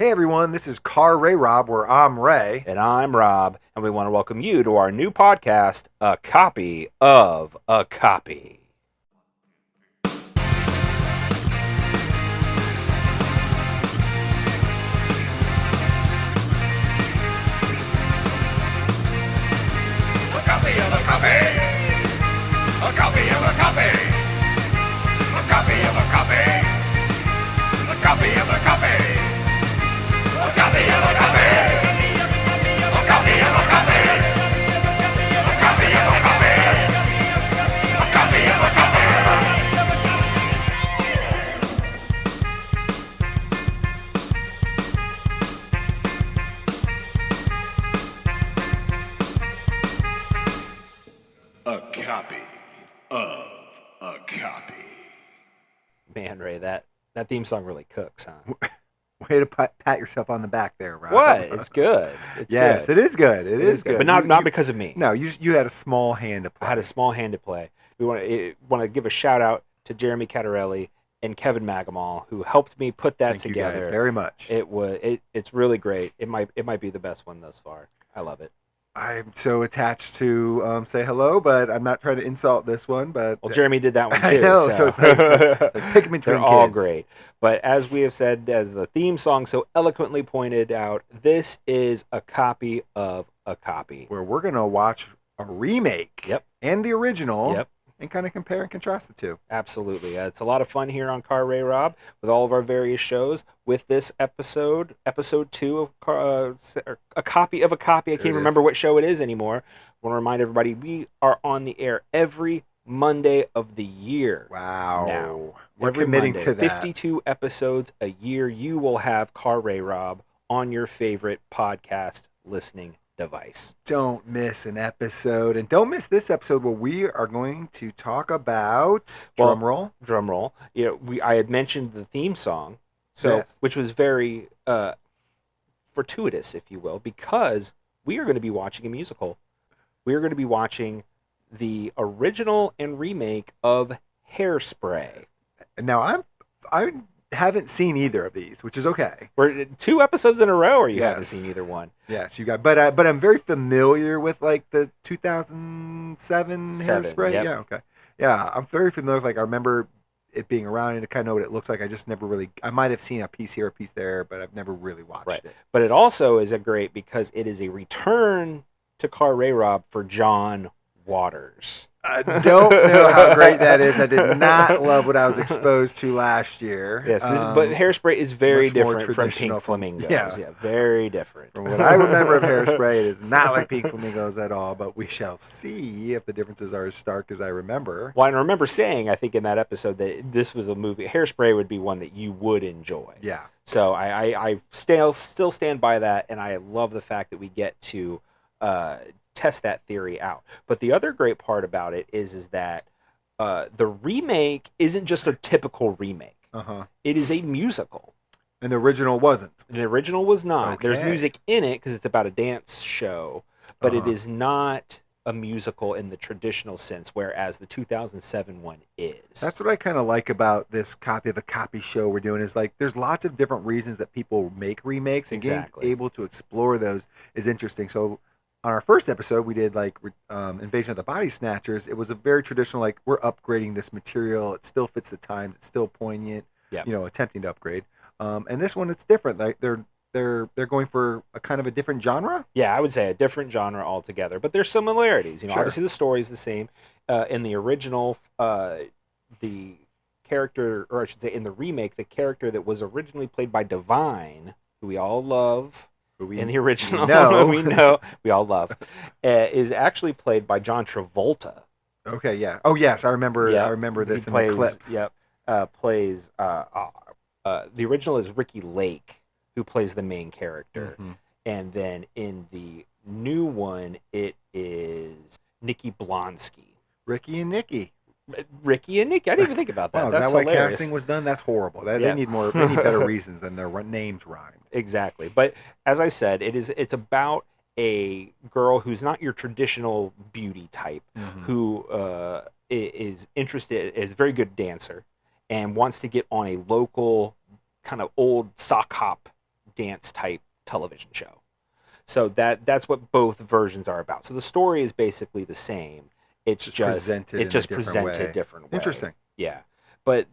Hey everyone, this is Car RayRob, where I'm Ray. And I'm Rob, and we want to welcome you to our new podcast, A Copy of a Copy. A copy of a copy. A copy of a copy. A copy of a copy. A copy of a copy. A copy of a copy. A copy of a copy. A copy of a copy. A copy of a copy. A copy of a copy. Man, Ray, that theme song really cooks, huh? Way to pat yourself on the back there, Rob. What? It's good. It's yes, good. it is good. It is good. But not because of me. No, you had a small hand to play. I had a small hand to play. We want to give a shout out to Jeremy Cattarelli and Kevin Magamal, who helped me put that Thank together. you guys very much. It's really great. It might be the best one thus far. I love it. I'm so attached to say hello, but I'm not trying to insult this one. But Well, Jeremy did that one too. I know, so it's like picking between They're all kids. great. But as we have said, as the theme song so eloquently pointed out, this is a copy of a copy. Where we're gonna watch a remake. Yep. And the original. Yep. And kind of compare and contrast the two. Absolutely. It's a lot of fun here on Car RayRob with all of our various shows. With this episode 2 of A Copy of a Copy. I There can't it remember is. what show it is anymore. I want to remind everybody we are on the air every Monday of the year. Wow. Now, We're every committing Monday, to that. 52 episodes a year. You will have Car RayRob on your favorite podcast listening device. Don't miss an episode, and don't miss this episode where we are going to talk about drum roll. Drum roll. I had mentioned the theme song, Yes. which was very fortuitous, if you will, because we are going to be watching a musical. We are going to be watching the original and remake of Hairspray. Now I haven't seen either of these, which is okay. We're 2 episodes in a row, or you haven't Yes. seen either one. Yes, you got, but I'm very familiar with like the 2007 Hairspray. Yep. Yeah, okay. Yeah, I'm very familiar with, like, I remember it being around and I kind of know what it looks like. I just never really, I might have seen a piece here, a piece there, but I've never really watched Right. it. But it also is a great because it is a return to Car RayRob for John Waters. I don't know how great that is. I did not love what I was exposed to last year. Yes, but Hairspray is very much more different from traditional Pink from- Flamingos. yeah. Very different. From what I remember of Hairspray, it is not like Pink Flamingos at all, but we shall see if the differences are as stark as I remember. Well, I remember saying, I think in that episode, that this was a movie, Hairspray would be one that you would enjoy. Yeah. So I still stand by that, and I love the fact that we get to test that theory out. But the other great part about it is that the remake isn't just a typical remake. Uh-huh. It is a musical. And the original wasn't. The original was not. There's Okay. music in it because it's about a dance show, but it Uh-huh. is not a musical in the traditional sense, whereas the 2007 one is. That's what I kind of like about this copy of a copy show we're doing, is like there's lots of different reasons that people make remakes, and Exactly. being able to explore those is interesting. So on our first episode, we did like Invasion of the Body Snatchers. It was a very traditional, like, we're upgrading this material. It still fits the times. It's still poignant. Yep. Attempting to upgrade. And this one, it's different. Like they're going for a kind of a different genre. Yeah, I would say a different genre altogether, but there's similarities. Sure. Obviously the story is the same. In the original, the character, or I should say in the remake, the character that was originally played by Divine, who we all love, in the original, we all love, is actually played by John Travolta. Okay, yeah. Oh, yes, I remember. Yep. I remember this He in plays, the clips. Yep. Plays. The original is Ricki Lake, who plays the main character, Mhm. and then in the new one, it is Nikki Blonsky. Ricki and Nikki. Ricky and Nikki. I didn't even think about that. Wow, is That's that why hilarious. casting was done? That's horrible. They Yeah. need more. They need better reasons than their names rhymed. Exactly. But as I said, it's about a girl who's not your traditional beauty type, Mhm. who is interested, is a very good dancer, and wants to get on a local kind of old sock hop dance type television show. So that's what both versions are about. So the story is basically the same. It's just presented different way. Interesting. Yeah. But,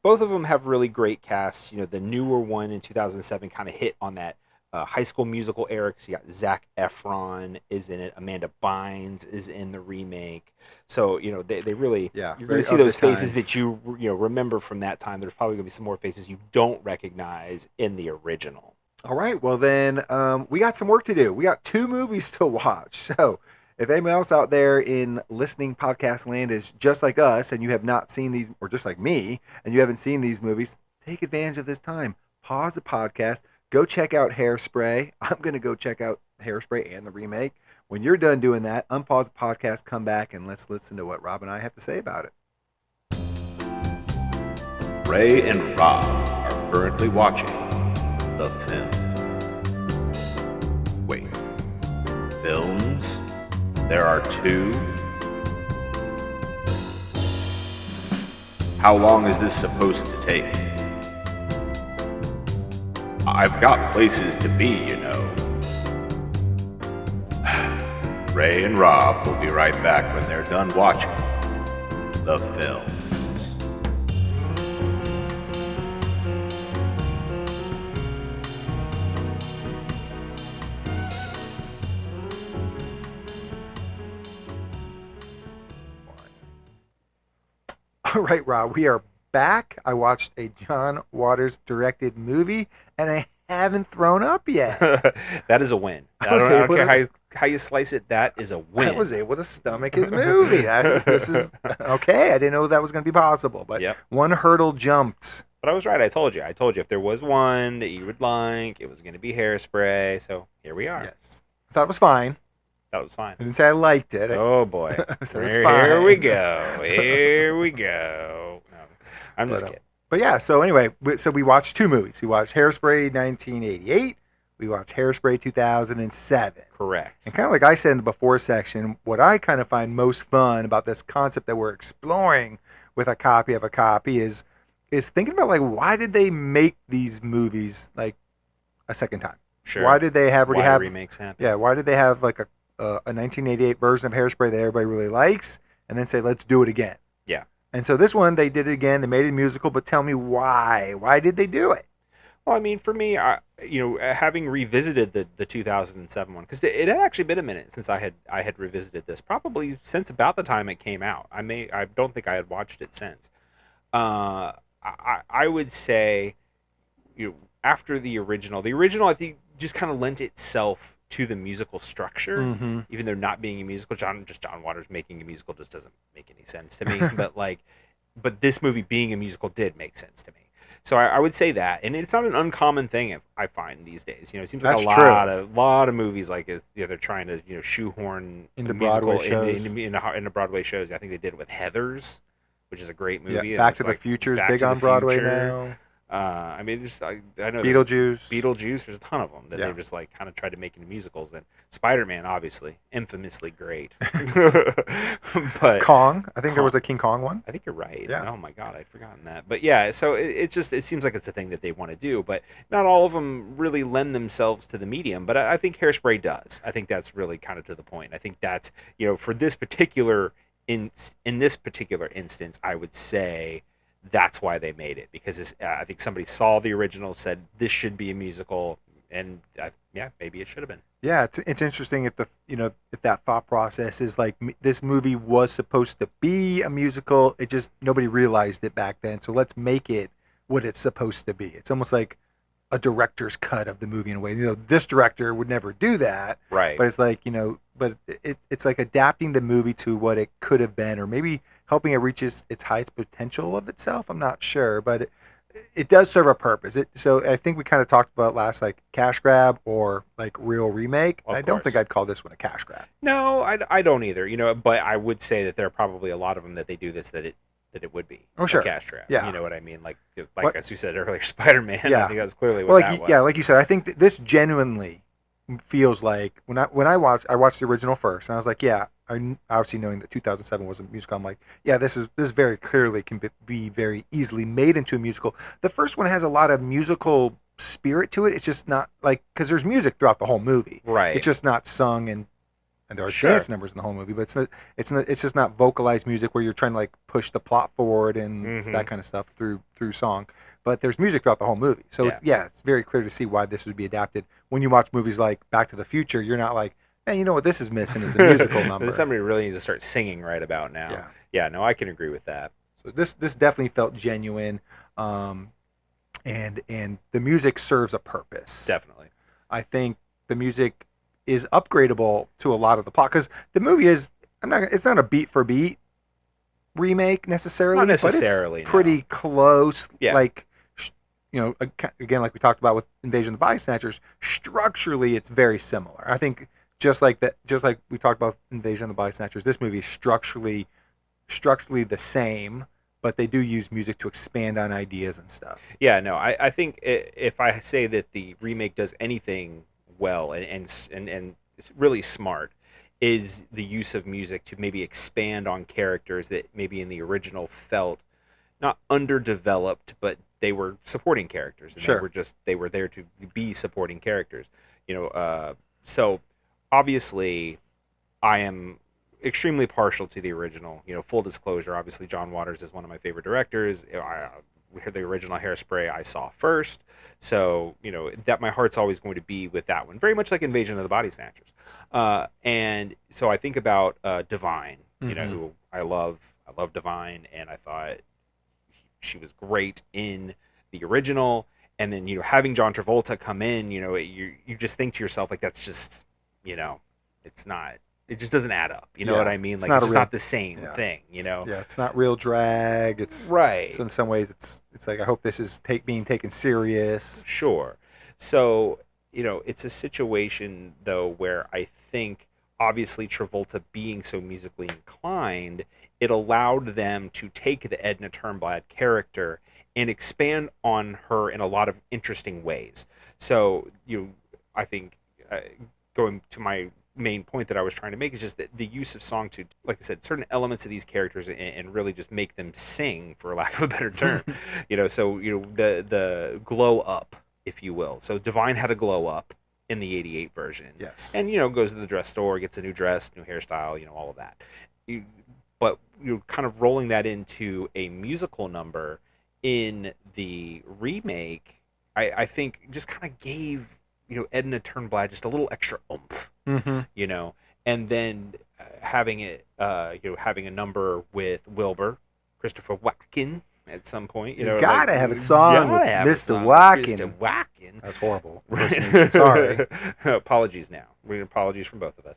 both of them have really great casts. The newer one in 2007 kind of hit on that High School Musical era, because you got Zac Efron is in it. Amanda Bynes is in the remake. So, they really, you're going to see those faces that you remember from that time. There's probably going to be some more faces you don't recognize in the original. All right. Well, then we got some work to do. We got 2 movies to watch. So if anyone else out there in listening podcast land is just like us and you have not seen these, or just like me, and you haven't seen these movies, take advantage of this time. Pause the podcast. Go check out Hairspray. I'm going to go check out Hairspray and the remake. When you're done doing that, unpause the podcast, come back, and let's listen to what Rob and I have to say about it. Ray and Rob are currently watching the film. Wait, films? There are 2? How long is this supposed to take? I've got places to be, Ray and Rob will be right back when they're done watching the film. All right, Rob, we are back. I watched a John Waters directed movie, and I haven't thrown up yet. That is a win. I don't care how you slice it. That is a win. I was able to stomach his movie. This is okay. I didn't know that was going to be possible, but one hurdle jumped. But I was right. I told you if there was one that you would like, it was going to be Hairspray. So here we are. Yes. I thought it was fine. That was fine. I didn't say I liked it. Oh, boy. Here we go. Here we go. No, I'm just kidding. But yeah, so anyway, we watched 2 movies. We watched Hairspray 1988. We watched Hairspray 2007. Correct. And kind of like I said in the before section, what I kind of find most fun about this concept that we're exploring with a copy of a copy is thinking about, like, why did they make these movies, like, a second time? Sure. Why did they have remakes happen? Yeah, why did they have, like, a 1988 version of Hairspray that everybody really likes, and then say, let's do it again? Yeah. And so this one, they did it again. They made it a musical, but tell me why. Why did they do it? Well, I mean, for me, having revisited the 2007 one, because it had actually been a minute since I had revisited this, probably since about the time it came out. I don't think I had watched it since. I would say, after the original I think just kind of lent itself to the musical structure, even though not being a musical. John Waters making a musical just doesn't make any sense to me. but this movie being a musical did make sense to me. So I would say that, and it's not an uncommon thing I find these days. It seems like a lot of movies like they're trying to shoehorn into Broadway shows into Broadway shows. I think they did it with Heathers, which is a great movie. Yeah, Back to the Future is big on Broadway now. I mean, I know Beetlejuice. There's a ton of them that they've just like kind of tried to make into musicals. And Spider-Man, obviously, infamously great. But Kong, I think there was a King Kong one. I think you're right. Yeah. Oh my God, I'd forgotten that. But yeah, so it seems like it's a thing that they want to do, but not all of them really lend themselves to the medium. But I think Hairspray does. I think that's really kind of to the point. I think that's for this particular in this particular instance, I would say that's why they made it, because I think somebody saw the original, said this should be a musical, and maybe it should have been. Yeah, it's interesting if that thought process is like this movie was supposed to be a musical, it just nobody realized it back then, so let's make it what it's supposed to be. It's almost like a director's cut of the movie in a way. This director would never do that, right? But it's like but it's like adapting the movie to what it could have been, or maybe helping it reach its highest potential of itself. I'm not sure, but it does serve a purpose. So I think we kind of talked about last, like, cash grab or like real remake. I don't think I'd call this one a cash grab. No, I don't either. But I would say that there are probably a lot of them that they do this that it would be a cash grab. Yeah. You know what I mean? Like as you said earlier, Spider-Man. Yeah. I think that's clearly what that was. Yeah, like you said, I think this genuinely feels like when I watched the original first, and I was like, yeah, obviously knowing that 2007 was a musical, I'm like, yeah, this very clearly can be very easily made into a musical. The first one has a lot of musical spirit to it. It's just not like, because there's music throughout the whole movie. Right. It's just not sung, and there are Sure. dance numbers in the whole movie, but it's just not vocalized music where you're trying to like push the plot forward and Mhm. that kind of stuff through song. But there's music throughout the whole movie, so it's very clear to see why this would be adapted. When you watch movies like Back to the Future, you're not like, hey, you know what this is missing is a musical number. Somebody really needs to start singing right about now. Yeah. Yeah, no, I can agree with that. So this definitely felt genuine, and the music serves a purpose. Definitely. I think the music is upgradable to a lot of the plot, because the movie is it's not a beat for beat remake necessarily. Not necessarily, but it's pretty no. close. Yeah. Like, again, like we talked about with Invasion of the Body Snatchers, structurally it's very similar. I think just like we talked about Invasion of the Body Snatchers, this movie is structurally the same, but they do use music to expand on ideas and stuff. Yeah, no, I think if I say that the remake does anything well and it's really smart, is the use of music to maybe expand on characters that maybe in the original felt not underdeveloped, but they were supporting characters, and Sure. they were there to be supporting characters. So obviously I am extremely partial to the original. Full disclosure, obviously John Waters is one of my favorite directors. The original Hairspray I saw first, so that my heart's always going to be with that one, very much like Invasion of the Body Snatchers. And so I think about Divine, who I love Divine, and I thought she was great in the original, and then having John Travolta come in, you just think to yourself, like, that's just it's not. It just doesn't add up. You know what I mean? It's Like, not it's a just real- not the same thing. Yeah, it's not real drag. It's Right. So in some ways, it's like, I hope this is being taken serious. Sure. So, it's a situation, though, where I think, obviously, Travolta being so musically inclined, it allowed them to take the Edna Turnblad character and expand on her in a lot of interesting ways. So, I think, going to my main point that I was trying to make is just that the use of song to, like I said, certain elements of these characters and really just make them sing, for lack of a better term. The glow up, if you will. So Divine had a glow up in the '88 version. Yes. And goes to the dress store, gets a new dress, new hairstyle, all of that. But kind of rolling that into a musical number in the remake, I think just kind of gave Edna Turnblad just a little extra oomph. Mm-hmm. And then having it, having a number with Wilbur, Christopher Walken at some point. You gotta have a song with Mr. Walken. Mr. Walken. That's horrible. Right. Sorry. Apologies now. Apologies from both of us.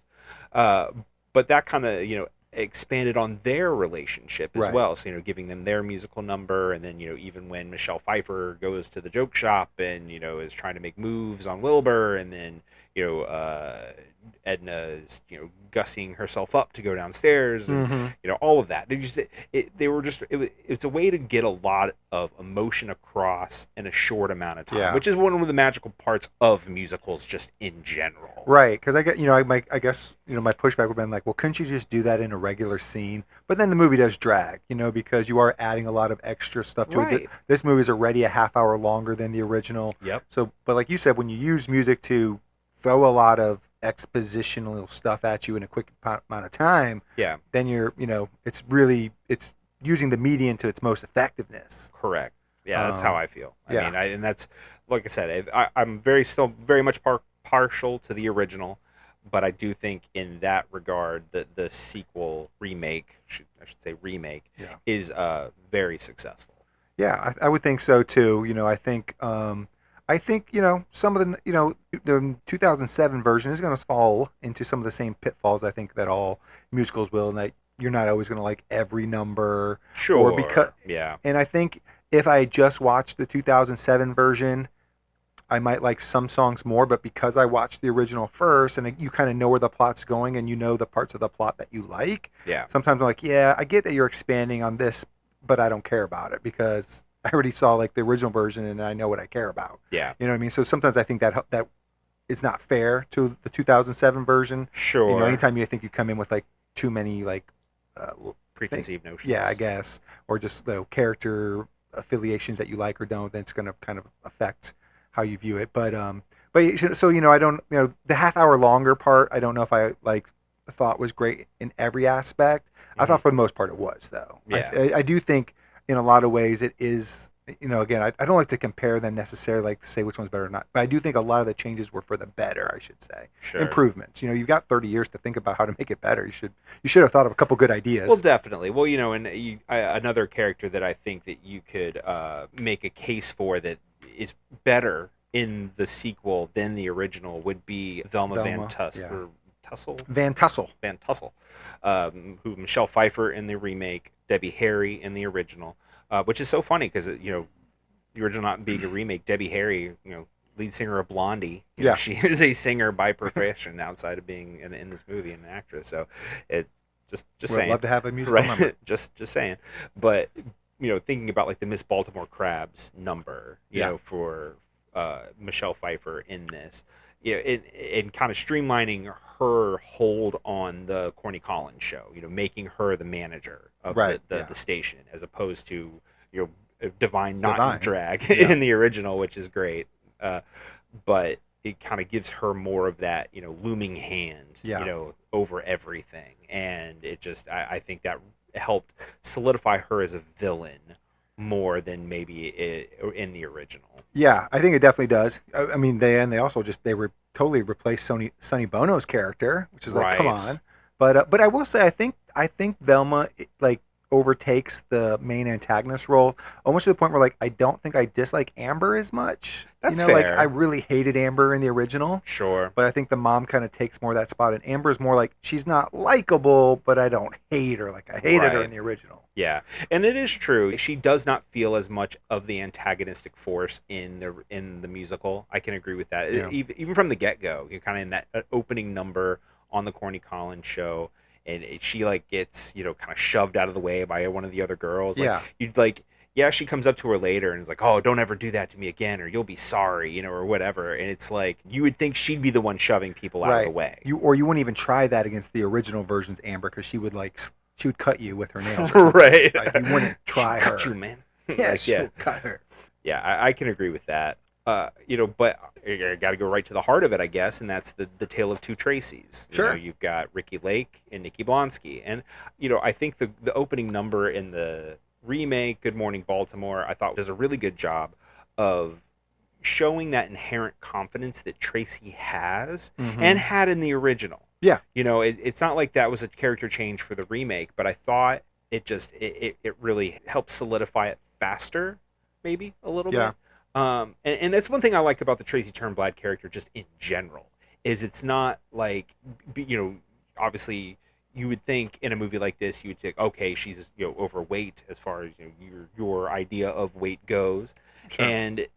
But that kind of, expanded on their relationship as Right. well. So, giving them their musical number, and then, even when Michelle Pfeiffer goes to the joke shop and, is trying to make moves on Wilbur, and then, Edna is, gussying herself up to go downstairs, and, Mm-hmm. all of that. It's a way to get a lot of emotion across in a short amount of time, Yeah. which is one of the magical parts of musicals just in general. Right, because I guess my pushback would have been like, well, couldn't you just do that in a regular scene? But then the movie does drag, because you are adding a lot of extra stuff to it. Right. This movie is already a half hour longer than the original. Yep. So, but like you said, when you use music to throw a lot of expositional stuff at you in a quick amount of time, Yeah. then it's using the medium to its most effectiveness. Correct. Yeah, that's how I feel. yeah. And that's, like I said, I'm still very much partial to the original, but I do think in that regard that the sequel remake, I should say remake, Yeah. is very successful. Yeah, I would think so too. I think some of the 2007 version is going to fall into some of the same pitfalls I think that all musicals will, and that you're not always going to like every number. Sure. Yeah. And I think if I just watched the 2007 version, I might like some songs more, but because I watched the original first, and you kind of know where the plot's going, and the parts of the plot that you like. Yeah. Sometimes I'm like, yeah, I get that you're expanding on this, but I don't care about it because I already saw like the original version and I know what I care about. Yeah. You know what I mean? So sometimes I think that it's not fair to the 2007 version. Sure. Anytime you think you come in with like too many like preconceived notions. Yeah, I guess, or just the character affiliations that you like or don't, then it's going to kind of affect how you view it. But so I don't the half hour longer part. I don't know if I thought was great in every aspect. I thought for the most part it was though. Yeah. I do think in a lot of ways it is. Again, I don't like to compare them necessarily, like to say which one's better or not. But I do think a lot of the changes were for the better. I should say improvements. You've got 30 years to think about how to make it better. You should have thought of a couple good ideas. Well, definitely. Well, and another character that I think that you could make a case for that is better in the sequel than the original would be Velma Van Tussle. Van Tussle. Van Tussle, who Michelle Pfeiffer in the remake, Debbie Harry in the original, which is so funny because the original not being a remake, Debbie Harry, lead singer of Blondie, she is a singer by profession outside of being in this movie and an actress. So it just saying. I'd love to have a musical number. just saying, but thinking about like the Miss Baltimore Crabs number, for Michelle Pfeiffer in this. And kind of streamlining her hold on the Corny Collins Show, making her the manager of the station, as opposed to Divine not in drag in the original, which is great. But it kind of gives her more of that, looming hand, over everything, and it just I think that helped solidify her as a villain more than maybe in the original. Yeah, I think it definitely does. I mean, they also totally replaced Sonny Bono's character, which is like, come on. But I will say, I think Velma overtakes the main antagonist role almost to the point where I don't think I dislike Amber as much. That's fair. I really hated Amber in the original. Sure. But I think the mom kind of takes more of that spot, and Amber's more she's not likable, but I don't hate her like I hated her in the original. Yeah, and it is true. She does not feel as much of the antagonistic force in the musical. I can agree with that. Yeah. Even from the get-go, you're kind of in that opening number on the Corny Collins Show, and she gets kind of shoved out of the way by one of the other girls. She comes up to her later and is like, "Oh, don't ever do that to me again, or you'll be sorry," or whatever. And it's like you would think she'd be the one shoving people out of the way. You wouldn't even try that against the original version's Amber, because she would cut you with her nails. Or right. You wouldn't try her. Cut you, man. She'll cut her. Yeah, I can agree with that. But I got to go right to the heart of it, I guess, and that's the tale of two Tracys. Sure. You've got Ricki Lake and Nikki Blonsky, and I think the opening number in the remake, Good Morning Baltimore, I thought does a really good job of showing that inherent confidence that Tracy has and had in the original. Yeah. It's not like that was a character change for the remake, but I thought it really helped solidify it faster, maybe a little bit. And that's one thing I like about the Tracy Turnblad character just in general, is it's not obviously you would think in a movie like this, you would think, okay, she's overweight as far as your idea of weight goes. Sure. And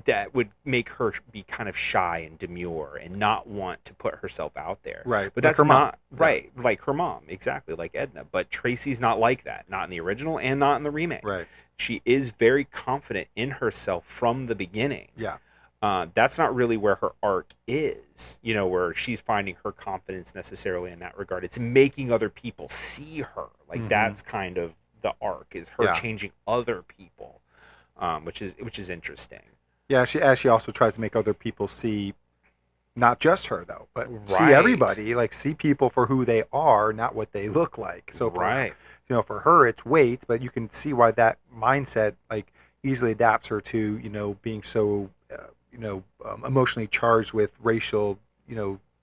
that would make her be kind of shy and demure and not want to put herself out there. Right. But that's not right. Like her mom, exactly, like Edna. But Tracy's not like that, not in the original and not in the remake. Right. She is very confident in herself from the beginning. Yeah. That's not really where her arc is, where she's finding her confidence necessarily in that regard. It's making other people see her. That's kind of the arc, is her changing other people, which is interesting. Yeah, she also tries to make other people see not just her though, but see everybody, see people for who they are, not what they look like. So for her it's weight, but you can see why that mindset easily adapts her to being so emotionally charged with racial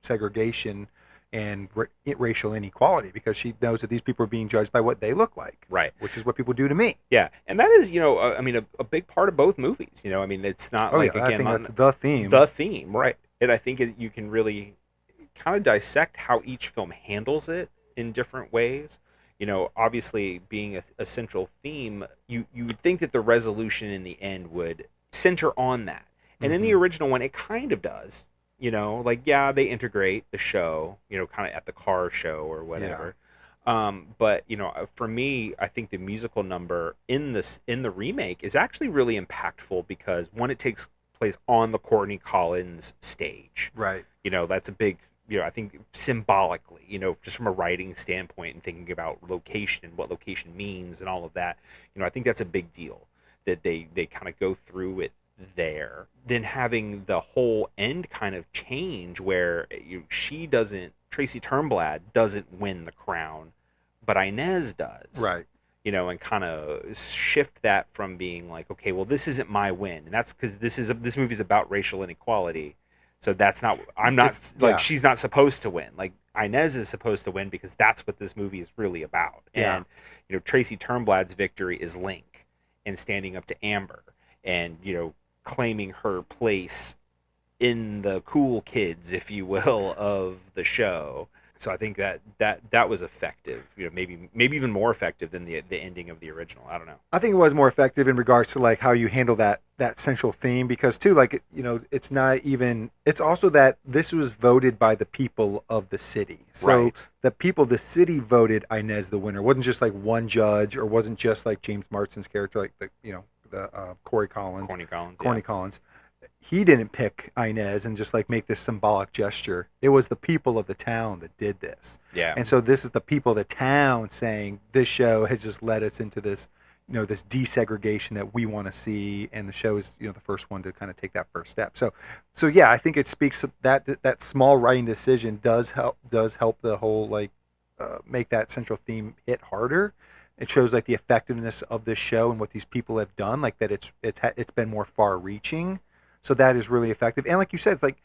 segregation and racial inequality, because she knows that these people are being judged by what they look like, right? Which is what people do to me. Yeah, and that is a big part of both movies. It's not I think that's the theme. The theme, right? And I think you can really kind of dissect how each film handles it in different ways. Obviously being a central theme, you would think that the resolution in the end would center on that. And in the original one, it kind of does. They integrate the show, kind of at the car show or whatever. Yeah. But for me, I think the musical number in the remake is actually really impactful because, one, it takes place on the Corny Collins stage. Right. That's a big, I think symbolically, just from a writing standpoint and thinking about location and what location means and all of that, I think that's a big deal that they kind of go through it there, then having the whole end kind of change where Tracy Turnblad doesn't win the crown, but Inez does. Right. And kind of shift that from being like, okay, well, this isn't my win, and that's because this movie's about racial inequality, so that's not. She's not supposed to win. Like Inez is supposed to win because that's what this movie is really about. Yeah. And Tracy Turnblad's victory is Link and standing up to Amber and claiming her place in the cool kids, if you will, of the show. So I think that was effective. Maybe even more effective than the ending of the original. I don't know. I think it was more effective in regards to like how you handle that central theme, because too, like, it's not even. It's also that this was voted by the people of the city. So right. The people of the city voted Inez the winner. It wasn't just like one judge, or wasn't just like James Marsden's character, like the Corny Collins. He didn't pick Inez and just like make this symbolic gesture. It was the people of the town that did this. Yeah. And so this is the people of the town saying this show has just led us into this, this desegregation that we want to see, and the show is, the first one to kind of take that first step. So yeah, I think it speaks that small writing decision does help the whole like make that central theme hit harder. It shows like the effectiveness of this show and what these people have done, like that it's been more far reaching. So that is really effective. And like you said, it's like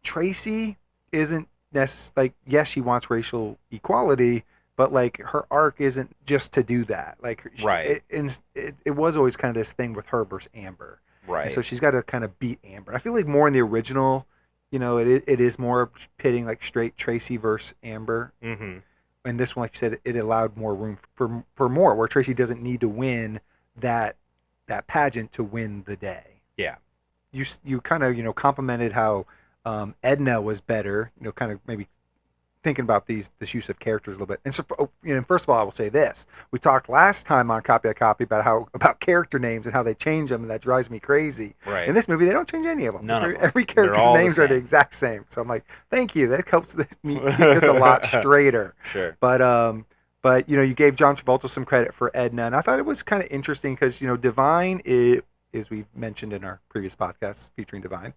Tracy isn't necessarily, like, yes, she wants racial equality, but like her arc isn't just to do that. Like, right. It was always kind of this thing with her versus Amber. Right. And so she's got to kind of beat Amber. I feel like more in the original, it is more pitting like straight Tracy versus Amber. Mm-hmm. And this one, like you said, it allowed more room for more, where Tracy doesn't need to win that pageant to win the day. Yeah. You kind of complimented how Edna was better, kind of maybe thinking about this use of characters a little bit. And so first of all, I will say this: we talked last time on Copy about character names and how they change them, and that drives me crazy. Right. In this movie, they don't change any of them. None of them. Every character's names are the exact same. So I'm like, thank you. That helps me keep this a lot straighter. Sure. But you gave John Travolta some credit for Edna, and I thought it was kind of interesting because Divine is, as we've mentioned in our previous podcasts featuring Divine,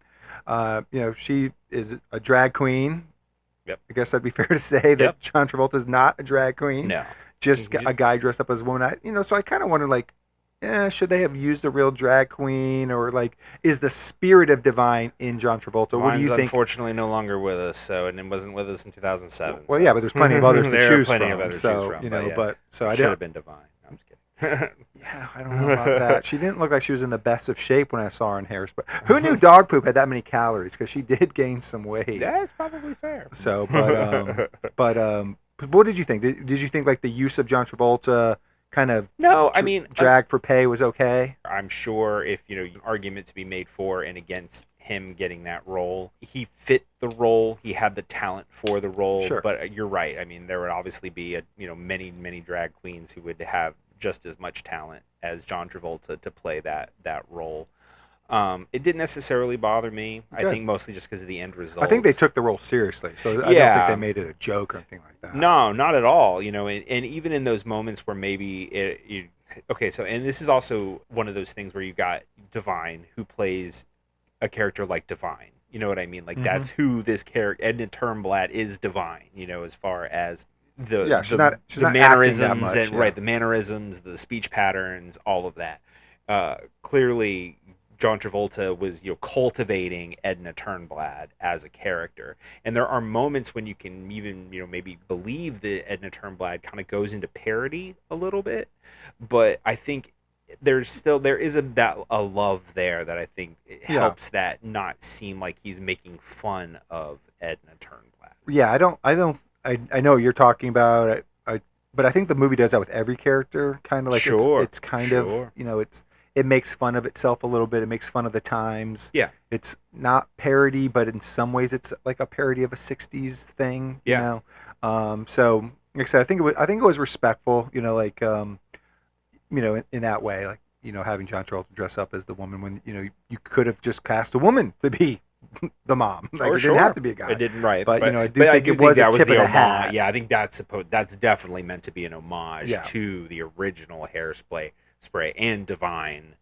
she is a drag queen. Yep. I guess that'd be fair to say that John Travolta is not a drag queen. No. Just a guy dressed up as a woman. So I kind of wonder, like, should they have used a real drag queen, or like, is the spirit of Divine in John Travolta? Divine's what do you think? Unfortunately, no longer with us, and it wasn't with us in 2007. Well, yeah, but there's plenty of others to choose from. There are plenty of others to choose from. So I should have been Divine. I'm just kidding. Yeah, I don't know about that. She didn't look like she was in the best of shape when I saw her in Hairspray. Who knew dog poop had that many calories? Because she did gain some weight. That's probably fair. So, but what did you think? Did you think like the use of John Travolta kind of drag for pay was okay? I'm sure if argument to be made for and against him getting that role, he fit the role. He had the talent for the role. Sure. But you're right. I mean, there would obviously be many drag queens who would have just as much talent as John Travolta to play that role. It didn't necessarily bother me. Good. I think mostly just because of the end result. I think they took the role seriously, so I don't think they made it a joke or anything like that. No, not at all. And even in those moments where maybe and this is also one of those things where you got Divine, who plays a character like Divine. You know what I mean? Like, that's who this character, Edna Turnblad, is Divine. As far as the mannerisms the mannerisms, the speech patterns, all of that. Clearly, John Travolta was cultivating Edna Turnblad as a character, and there are moments when you can even maybe believe that Edna Turnblad kind of goes into parody a little bit, but I think there is a love there that I think helps that not seem like he's making fun of Edna Turnblad. Yeah, I know what you're talking about, but I think the movie does that with every character, kind of like it's kind of it makes fun of itself a little bit. It makes fun of the times. Yeah. It's not parody, but in some ways it's like a parody of a 60s thing, So, like I said, I think it was respectful, in that way, like, having John Travolta dress up as the woman when, you could have just cast a woman to be the mom. Like, it didn't have to be a guy. It didn't, right. But I do think it was a tip of the hat. Yeah, I think that's definitely meant to be an homage to the original Hairspray and Divine.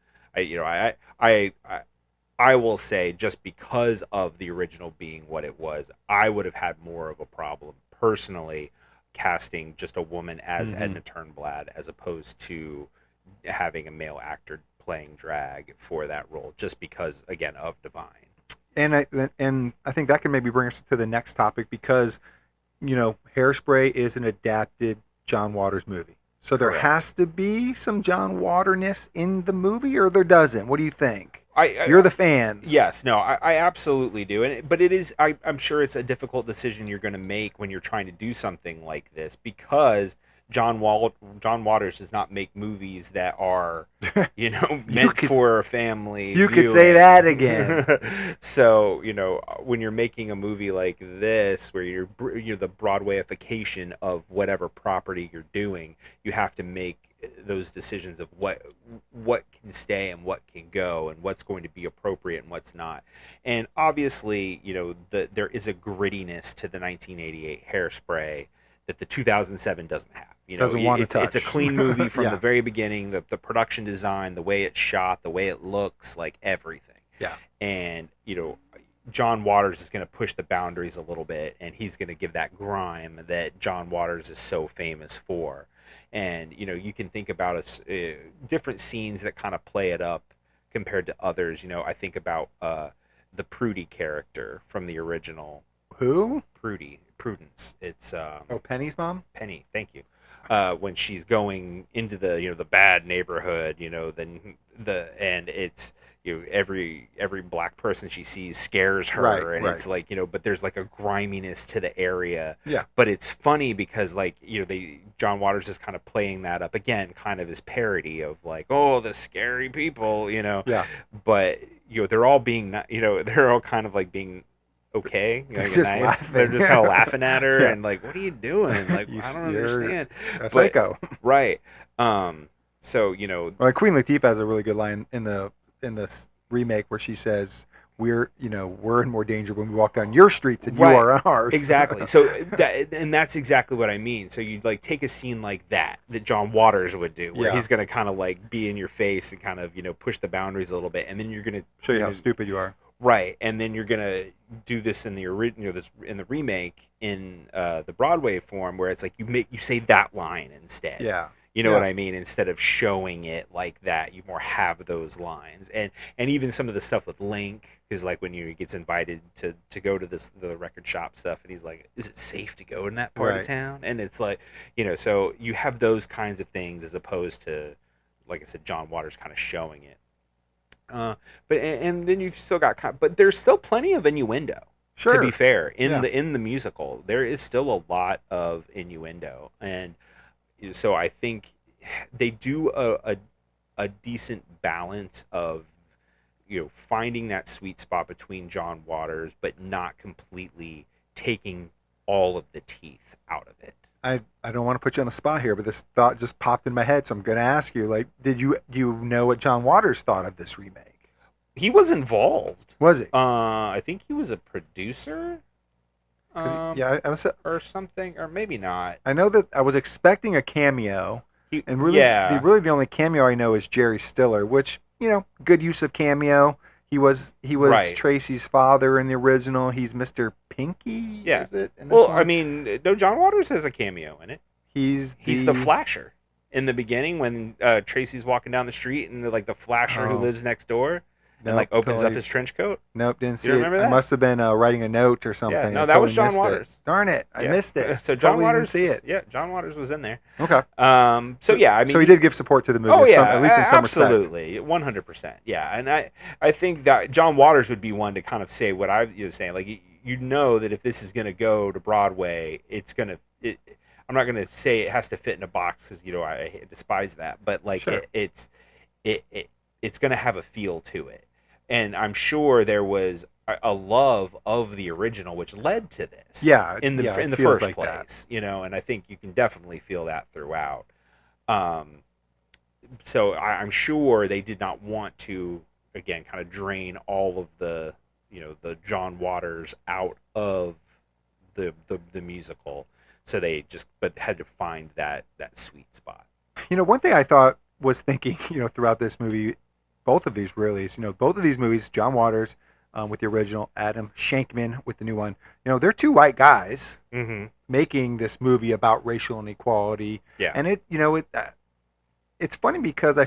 I will say, just because of the original being what it was, I would have had more of a problem personally casting just a woman as Edna Turnblad as opposed to having a male actor playing drag for that role, just because, again, of Divine. And I think that can maybe bring us to the next topic because, Hairspray is an adapted John Waters movie. So there Correct. has to be some John Waterness in the movie, or there doesn't? What do you think? I You're the fan. Yes, no, I absolutely do, but it is. I'm sure it's a difficult decision you're going to make when you're trying to do something like this because John Waters does not make movies that are, meant for a family. You could say that again. So when you're making a movie like this, where you're the Broadwayification of whatever property you're doing, you have to make those decisions of what can stay and what can go and what's going to be appropriate and what's not. And obviously, there is a grittiness to the 1988 Hairspray that the 2007 doesn't have. Doesn't want to touch. It's a clean movie from Yeah. the very beginning. The production design, the way it's shot, the way it looks, like everything. Yeah. And John Waters is going to push the boundaries a little bit, and he's going to give that grime that John Waters is so famous for. And you can think about different scenes that kind of play it up compared to others. I think about the Prudy character from the original. Who? Prudence. It's Penny's mom? Penny. Thank you. When she's going into the the bad neighborhood, and it's every black person she sees scares her, Right, and right. it's like but there's like a griminess to the area. Yeah. But it's funny because John Waters is kind of playing that up again, kind of as parody of like, oh, the scary people, Yeah. But they're all being they're all kind of like being okay, They're just nice. laughing. They're just kind of laughing at her Yeah. and like, what are you doing? Like, I don't You're understand. A psycho. Right. So Well, Queen Latifah has a really good line in this remake where she says, "We're in more danger when we walk down your streets than Right. you are ours." Exactly. So that's exactly what I mean. So you'd like take a scene like that John Waters would do, where Yeah. he's gonna kind of like be in your face and kind of push the boundaries a little bit, and then you're gonna Show you how stupid you are. right, and then you're gonna do this in the original, this in the remake in the Broadway form, where it's like you say that line instead. Yeah. You know Yeah. what I mean? Instead of showing it like that, you more have those lines, and even some of the stuff with Link, because like when he gets invited to go to the record shop stuff, and he's like, "Is it safe to go in that part Right. of town?" And it's like, so you have those kinds of things as opposed to, like I said, John Waters kind of showing it. But and then you've still got, but there's still plenty of innuendo. Sure. To be fair, in Yeah. the musical, there is still a lot of innuendo, and so I think they do a decent balance of finding that sweet spot between John Waters, but not completely taking all of the teeth out of it. I don't want to put you on the spot here, but this thought just popped in my head, so I'm going to ask you, like, do you know what John Waters thought of this remake? He was involved. Was it? I think he was a producer. 'Cause, yeah, I was. Or something, or maybe not. I know that I was expecting a cameo, and really, yeah. the only cameo I know is Jerry Stiller, which good use of cameo. He was Right. Tracy's father in the original. He's Mr. Pinky. Yeah. Is it, in this Well, one? I mean, no, John Waters has a cameo in it. he's the Flasher in the beginning when Tracy's walking down the street and the Flasher who Oh. lives next door and Nope, opens up totally- his trench coat. Nope, didn't see You it. remember I that? must have been writing a note or something. Yeah, no, I that was totally John missed it. Waters. Darn it, I Yeah. missed it. So John Totally Waters, didn't see it. Yeah, John Waters was in there. Okay. So yeah, I mean, so he did give support to the movie. Oh yeah, at least in some respect. absolutely, 100%. Yeah, and I think that John Waters would be one to kind of say what I was saying. Like that if this is going to go to Broadway, it's going to. I'm not going to say it has to fit in a box because I despise that, but Sure. it's going to have a feel to it, and I'm sure there was a love of the original which led to this. Yeah, in the it in the feels first like place, and I think you can definitely feel that throughout. So I'm sure they did not want to again kind of drain all of the the John Waters out of the musical, so they just had to find that sweet spot. One thing I thought was thinking, throughout this movie, both of these really is, both of these movies, John Waters with the original, Adam Shankman with the new one, they're two white guys making this movie about racial inequality. Yeah. And it's funny because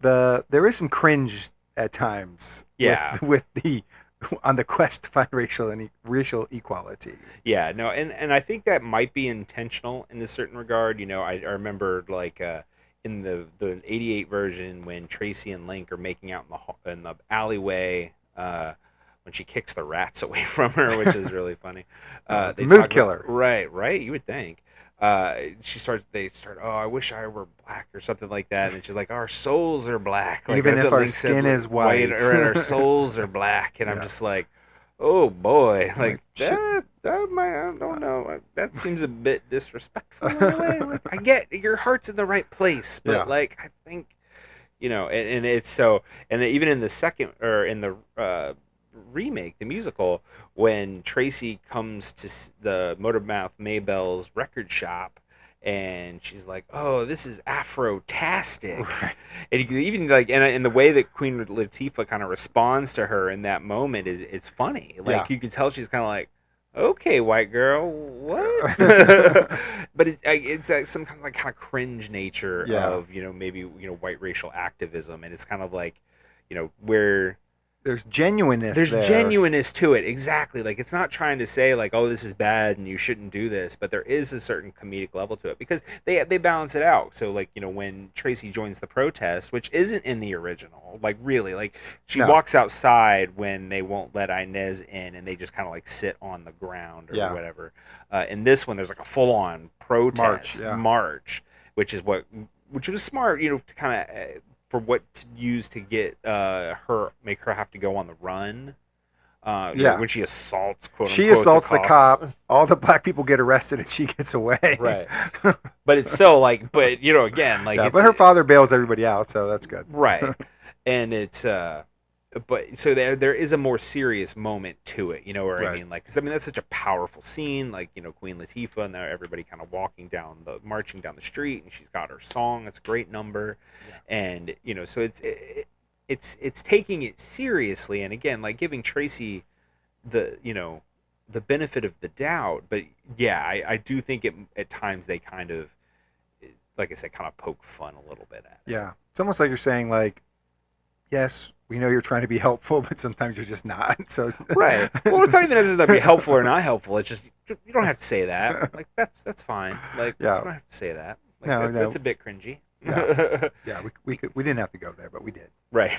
there is some cringe at times. Yeah. With the on the quest to find racial equality. Yeah, no, and I think that might be intentional in a certain regard. I remember like in the '88 version when Tracy and Link are making out in the alleyway when she kicks the rats away from her, which is really funny. It's a mood killer. Right. You would think. They start. Oh, I wish I were black or something like that. And she's like, our souls are black. Like, even if our Link skin said, is white, or our souls are black. And I'm just like, oh boy, like that might, I don't know. That seems a bit disrespectful in a way. Like, I get your heart's in the right place, but like I think, and it's so. And even in the second or in the remake, the musical, when Tracy comes to the Motormouth Maybell's record shop and she's like, oh, this is Afro-tastic. Right. And even like in the way that Queen Latifah kind of responds to her in that moment it's funny. Like you can tell she's kind of like, okay, white girl, what? But it's like some kind of cringe nature of maybe white racial activism, and it's kind of like where there's genuineness genuineness to it. Exactly. Like, it's not trying to say like, oh, this is bad and you shouldn't do this, but there is a certain comedic level to it because they balance it out. So like, when Tracy joins the protest, which isn't in the original, like really, like she walks outside when they won't let Inez in and they just kind of like sit on the ground or whatever. In this one, there's like a full on protest march, which was smart, to kind of, for what to use to get make her have to go on the run. When she assaults, quote she unquote, assaults the cop. All the black people get arrested, and she gets away. Right. But it's still like, again, like, but her father bails everybody out, so that's good. Right. And it's but so there is a more serious moment to it, I mean, like, because that's such a powerful scene, like, Queen Latifah and everybody kind of marching down the street, and she's got her song. It's a great number, and so it's taking it seriously, and again, like, giving Tracy the benefit of the doubt, but I do think at times they kind of, like I said, kind of poke fun a little bit at it. Yeah, it's almost like you're saying, like, yes, we know you're trying to be helpful, but sometimes you're just not. So right. Well, it's not even necessarily to be helpful or not helpful. It's just you don't have to say that. Like, that's fine. Like, you don't have to say that. Like, that's a bit cringy. Yeah, we didn't have to go there, but we did. Right.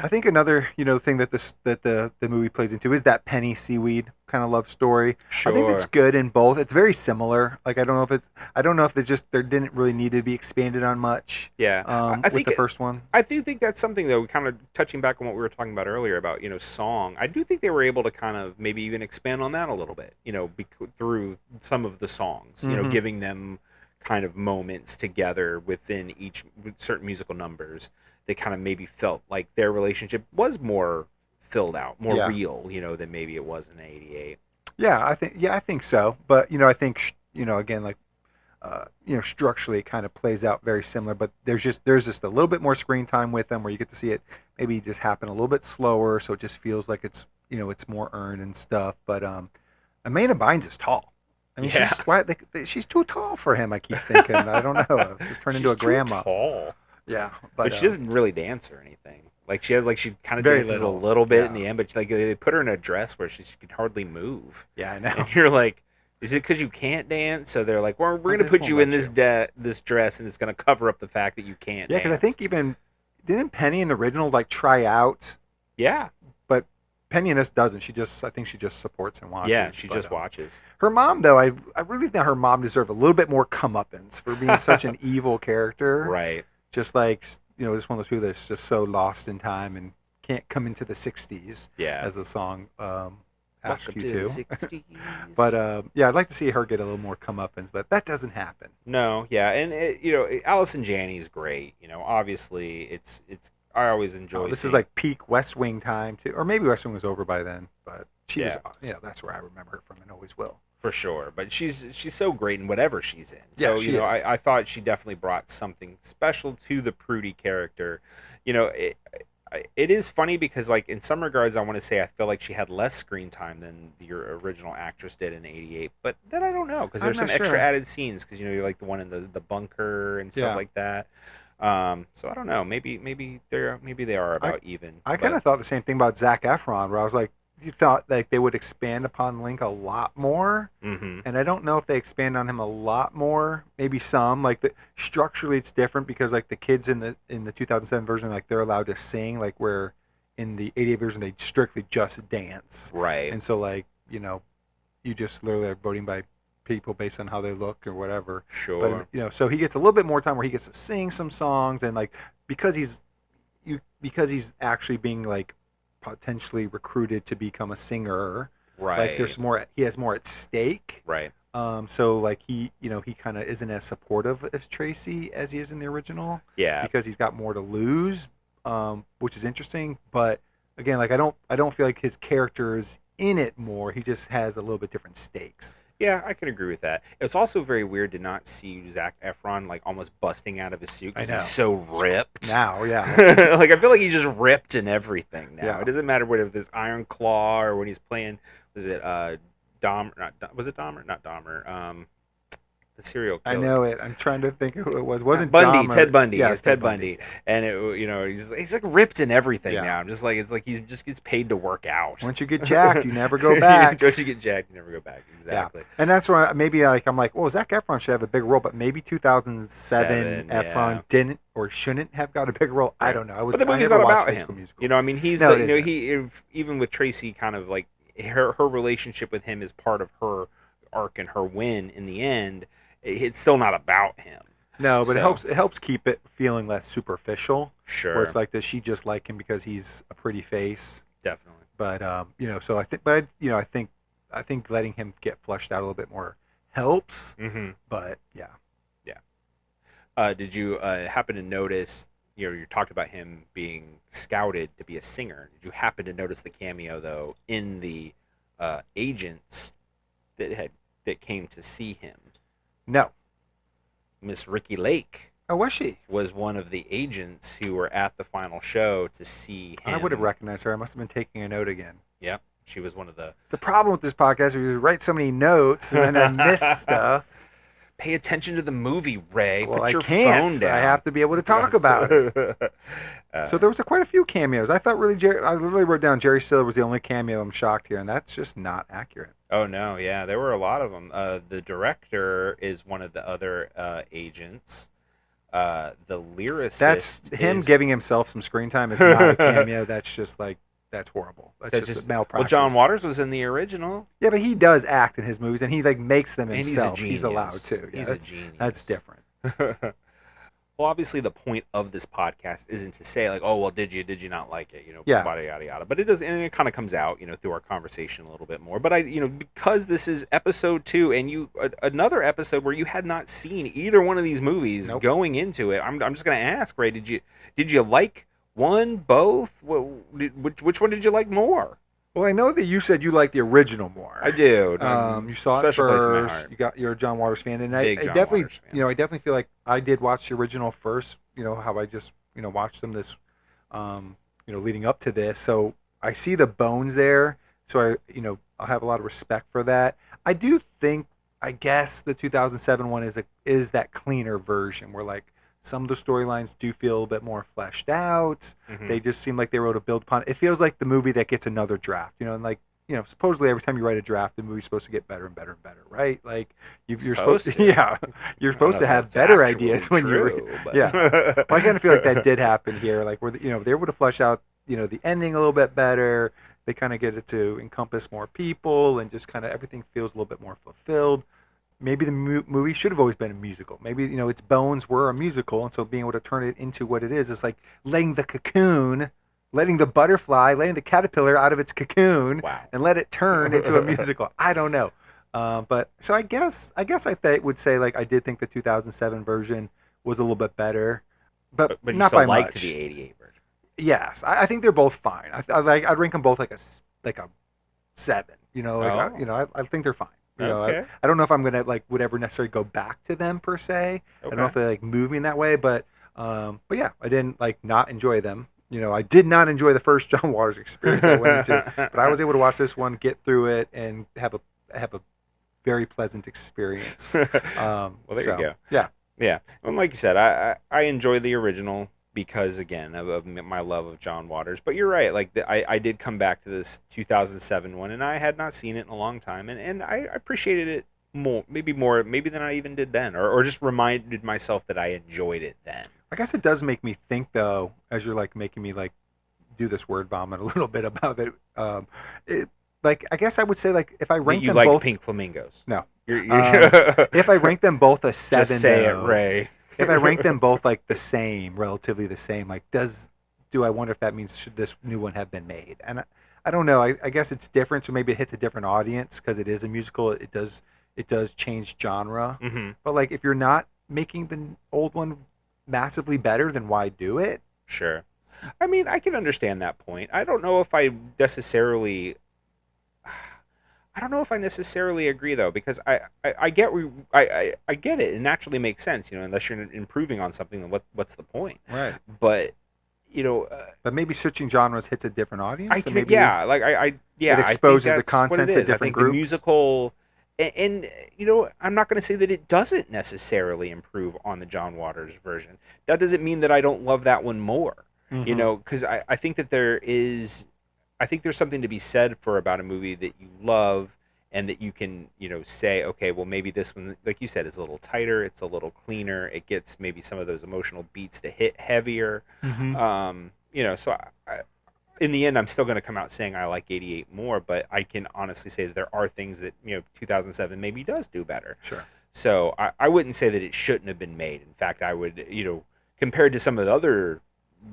I think another thing that the movie plays into is that Penny Seaweed kind of love story. Sure. I think it's good in both. It's very similar. Like, I don't know if there didn't really need to be expanded on much. Yeah. I think the first one. I do think that's something, though, kind of touching back on what we were talking about earlier about song. I do think they were able to kind of maybe even expand on that a little bit. Through some of the songs. Giving them kind of moments together within certain musical numbers that kind of maybe felt like their relationship was more filled out, more real, than maybe it was in '88. I think so. But I think again, like structurally it kind of plays out very similar. But there's just a little bit more screen time with them where you get to see it maybe just happen a little bit slower, so it just feels like it's it's more earned and stuff. But Amanda Bynes is tall. I mean, she's too tall for him. I keep thinking. I don't know. It's just turned into a grandma. Tall. Yeah, but she doesn't really dance or anything. Like, she kind of dances a little bit in the end, but like they put her in a dress where she can hardly move. Yeah, I know. And you're like, is it because you can't dance? So they're like, well, we're going to put you in this dress, and it's going to cover up the fact that you can't. Yeah, because I think didn't Penny in the original like try out? Yeah. But Penny in this doesn't. I think she just supports and watches. Yeah, she just watches. Her mom, though, I really think her mom deserved a little bit more comeuppance for being such an evil character. Right. Just like, just one of those people that's just so lost in time and can't come into the 60s. Yeah. As the song asks you to. to. But I'd like to see her get a little more comeuppance, but that doesn't happen. No, yeah, and Allison Janney's great. Obviously it's I always enjoy. This is like peak West Wing time too, or maybe West Wing was over by then, but she was. That's where I remember her from, and always will. For sure, but she's so great in whatever she's in. Yeah, So she is. I thought she definitely brought something special to the Prudy character. It is funny because, like, in some regards, I want to say I feel like she had less screen time than the original actress did in '88. But then I don't know, because I'm there's some not extra sure. added scenes, because you're like the one in the bunker and stuff Yeah. like that. So I don't know. Maybe they are about even. I kind of thought the same thing about Zac Efron, where I was like, you thought like they would expand upon Link a lot more, Mm-hmm. and I don't know if they expand on him a lot more. Maybe some, like structurally it's different because like the kids in the 2007 version, like they're allowed to sing, like where in the '88 version they strictly just dance, Right. and so like you just literally are voting by people based on how they look or whatever. Sure. But so he gets a little bit more time where he gets to sing some songs, and like because he's actually being like potentially recruited to become a singer. Right. Like he has more at stake. Right. So like he kind of isn't as supportive as Tracy as he is in the original. Yeah. Because he's got more to lose, which is interesting. But again, like I don't feel like his character is in it more. He just has a little bit different stakes. Yeah, I can agree with that. It's also very weird to not see Zac Efron like almost busting out of his suit because I know. he's so ripped. Now, yeah. Like I feel like he's just ripped in everything now. Yeah. It doesn't matter whether it's Iron Claw or when he's playing. Was it Dahmer? Was it Dahmer? Not Dahmer. The serial killer. I know it. I'm trying to think who it was. It wasn't Bundy, Dahmer. Ted Bundy. Yeah, It's Ted Bundy. And he's like ripped in everything Yeah. now. I'm just like, it's like he just gets paid to work out. Once you get jacked, you never go back. Once you get jacked, you never go back. Exactly. Yeah. And that's where maybe like I'm like, well, Zac Efron should have a bigger role, but maybe 2007 Efron yeah. didn't or shouldn't have got a bigger role. I don't know. But the movie's I never not watched about High School him. Musical. I mean, he's No, the, it isn't. even with Tracy, kind of like her relationship with him is part of her arc and her win in the end. It's still not about him. No, but So- it helps keep it feeling less superficial. Sure. Where it's like, does she just like him because he's a pretty face? Definitely. But so I think letting him get fleshed out a little bit more helps. Mm-hmm. But yeah. Did you happen to notice? You talked about him being scouted to be a singer. Did you happen to notice the cameo though in the agents that came to see him? No. Miss Ricki Lake Oh, was she? was one of the agents who were at the final show to see him. I would have recognized her. I must have been taking a note again. Yep, she was one of the. The problem with this podcast is we write so many notes and then I miss stuff. Pay attention to the movie, Ray. Well, Put I your can't. phone down. I have to be able to talk about it. So there was quite a few cameos. I thought I literally wrote down Jerry Stiller was the only cameo. I'm shocked here, and that's just not accurate. Oh no, yeah, there were a lot of them. The director is one of the other agents. The lyricist. That's him is, giving himself some screen time is not a cameo. That's just like that's horrible. That's just malpractice. Well, John Waters was in the original. Yeah, but he does act in his movies, and he like makes them And himself. he's He's allowed to. Yeah, He's a genius. That's different. Well, obviously, the point of this podcast isn't to say like, "Oh, well, did you not like it?" Yeah. Yada yada yada. But it does, and it kind of comes out, through our conversation a little bit more. But because this is episode 2, and another episode where you had not seen either one of these movies Nope. going into it, I'm just gonna ask, Ray, did you like one, both? Which one did you like more? Well, I know that you said you liked the original more. I do. You saw it Special place in my first. heart. You're a John Waters fan, and I Big John definitely, Waters fan. I definitely feel like I did watch the original first. How I just, watched them this, leading up to this. So I see the bones there. So I'll have a lot of respect for that. I do think, I guess the 2007 one is that cleaner version where like some of the storylines do feel a bit more fleshed out. Mhm. They just seem like they wrote a build upon it. It feels like the movie that gets another draft, and like, supposedly every time you write a draft, the movie's supposed to get better and better and better, right? Like you're supposed to, yeah, you're supposed to have better ideas when you're, yeah. Well, I kind of feel like that did happen here, like where they're able to flesh out, the ending a little bit better. They kind of get it to encompass more people, and just kind of everything feels a little bit more fulfilled. Maybe the movie should have always been a musical. Maybe, its bones were a musical, and so being able to turn it into what it is like letting the cocoon, letting the butterfly, letting the caterpillar out of its cocoon, Wow. and let it turn into a musical. I don't know. But so I guess I would say like I did think the 2007 version was a little bit better, but you not still by liked much. the 88 version. Yes, I think they're both fine. I'd rank them both like a 7. Oh. I think they're fine. You know, Okay. I don't know if I'm gonna would ever necessarily go back to them per se. I don't know if they move me in that way, but yeah, I didn't not enjoy them. You know, I did not enjoy the first John Waters experience I went into, but I was able to watch this one, get through it, and have a very pleasant experience. Well, there you go. Yeah. Yeah. Well, like you said, I enjoy the original because, again, of my love of John Waters. But you're right. I did come back to this 2007 one, and I had not seen it in a long time, and I appreciated it more than I even did then, or just reminded myself that I enjoyed it then. I guess it does make me think, though, as you're making me do this word vomit a little bit about it. I guess I would say if I rank them both, pink flamingos. No. If I rank them both a 7, just say it, Ray. If I rank them both the same, relatively the same, do I wonder if that means should this new one have been made? And I don't know. I guess it's different, so maybe it hits a different audience because it is a musical. It does change genre. Mm-hmm. But if you're not making the old one massively better, then why do it? Sure. I mean, I can understand that point. I don't know if I necessarily agree, though, because I get it. It naturally makes sense, unless you're improving on something, then what's the point? Right. But but maybe switching genres hits a different audience. It exposes the content to different groups. The musical, and I'm not going to say that it doesn't necessarily improve on the John Waters version. That doesn't mean that I don't love that one more. Mm-hmm. Because I think that there's something to be said for about a movie that you love and that you can, say, okay, well, maybe this one, like you said, is a little tighter, it's a little cleaner, it gets maybe some of those emotional beats to hit heavier. Mm-hmm. So in the end, I'm still going to come out saying I like 88 more, but I can honestly say that there are things that, 2007 maybe does do better. Sure. So I wouldn't say that it shouldn't have been made. In fact, I would, compared to some of the other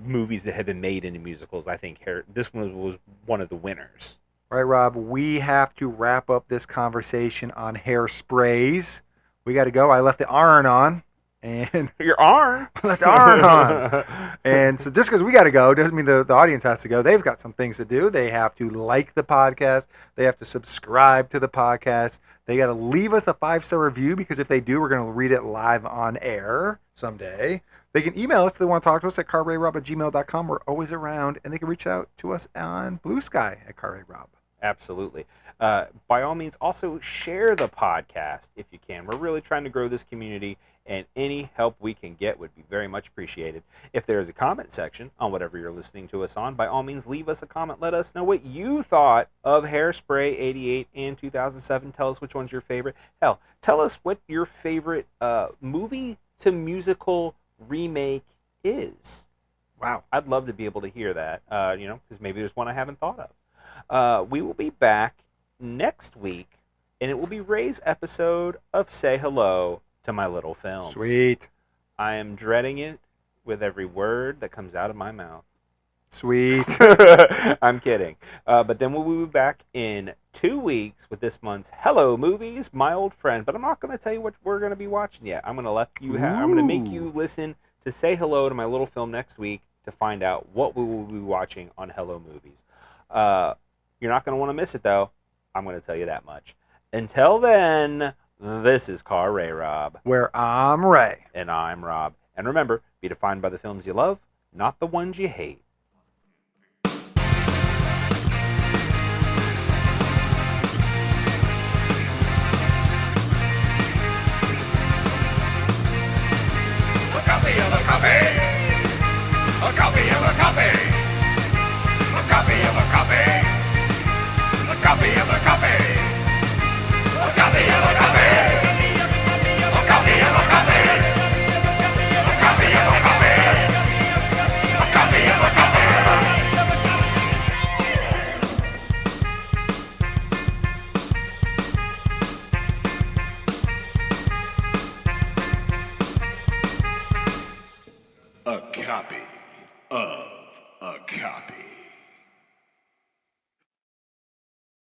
movies that have been made into musicals, I think this one was one of the winners. All right, Rob, we have to wrap up this conversation on Hairsprays. We got to go. I left the iron on. And your arm? I left the iron on. And so just because we got to go doesn't mean the audience has to go. They've got some things to do. They have to like the podcast. They have to subscribe to the podcast. They got to leave us a 5-star review, because if they do, we're going to read it live on air someday. They can email us if they want to talk to us at carrayrob@gmail.com. We're always around, and they can reach out to us on Blue Sky at Car RayRob. Absolutely. By all means, also share the podcast if you can. We're really trying to grow this community, and any help we can get would be very much appreciated. If there is a comment section on whatever you're listening to us on, by all means, leave us a comment. Let us know what you thought of Hairspray 88 and 2007. Tell us which one's your favorite. Hell, tell us what your favorite movie to musical remake is. Wow, I'd love to be able to hear that, because maybe there's one I haven't thought of. We will be back next week, and it will be Ray's episode of Say Hello to My Little Film. Sweet. I am dreading it with every word that comes out of my mouth. Sweet. I'm kidding. But then we'll be back in 2 weeks with this month's Hello Movies, My Old Friend. But I'm not going to tell you what we're going to be watching yet. I'm going to let you I'm going to make you listen to Say Hello to My Little Film next week to find out what we will be watching on Hello Movies. You're not going to want to miss it, though. I'm going to tell you that much. Until then, this is Car RayRob. Where I'm Ray. And I'm Rob. And remember, be defined by the films you love, not the ones you hate. A copy of a copy. A copy of a copy. A copy of a copy. A copy of a copy. A copy of a copy. A copy of a copy. A copy of a copy. A copy of a copy. A copy of a copy.